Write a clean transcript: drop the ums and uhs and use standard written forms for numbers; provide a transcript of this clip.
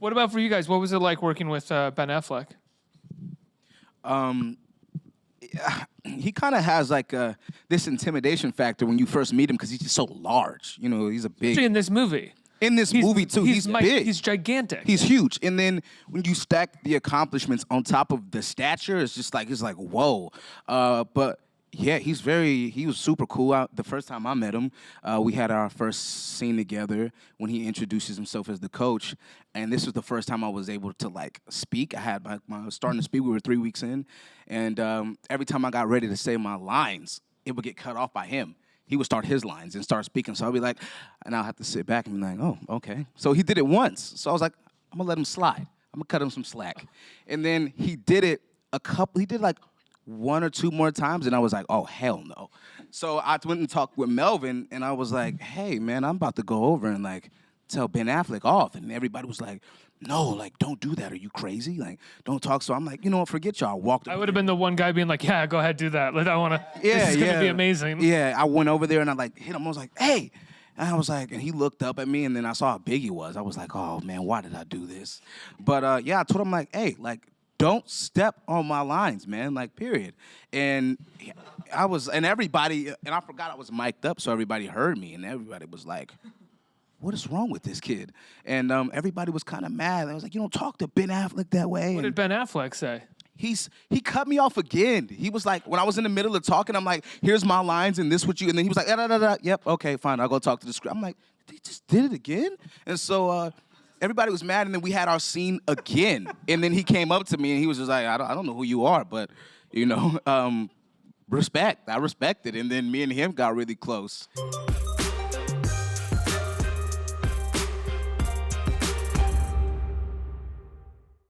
What about for you guys? What was it like working with Ben Affleck? He kind of has like this intimidation factor when you first meet him because he's just so large. You know, he's a big. Especially in this movie. In this movie too, he's big. He's gigantic. He's huge. And then when you stack the accomplishments on top of the stature, it's just like whoa. But yeah, he was super cool. The first time I met him, we had our first scene together when he introduces himself as the coach. And this was the first time I was able to like speak. I was starting to speak. We were 3 weeks in. And every time I got ready to say my lines, it would get cut off by him. He would start his lines and start speaking. So I'll be like, and I'll have to sit back and be like, oh, okay. So he did it once. So I was like, I'm gonna let him slide. I'm gonna cut him some slack. And then he did like 1 or 2 more times, and I was like, oh, hell no. So I went and talked with Melvin, and I was like, hey, man, I'm about to go over and like tell Ben Affleck off. And everybody was like, no, like, don't do that. Are you crazy? Like, don't talk. So I'm like, you know what, forget y'all. Walked I would have been the one guy being like, yeah, go ahead, do that. I want to, yeah, this is going to be amazing. Yeah, I went over there and I like hit him. I was like, hey. And I was like, and he looked up at me, and then I saw how big he was. I was like, oh, man, why did I do this? But yeah, I told him like, hey, like, don't step on my lines, man, like, period. And everybody, and I forgot I was mic'd up, so everybody heard me, and everybody was like, what is wrong with this kid? And everybody was kind of mad. I was like, you don't talk to Ben Affleck that way. What did Ben Affleck say? He cut me off again. He was like, when I was in the middle of talking, I'm like, here's my lines and this what you, and then he was like, yep, okay, fine, I'll go talk to the script. I'm like, he just did it again? And so everybody was mad, and then we had our scene again. And then he came up to me, and he was just like, I don't know who you are, but, you know, respect. I respect it. And then me and him got really close.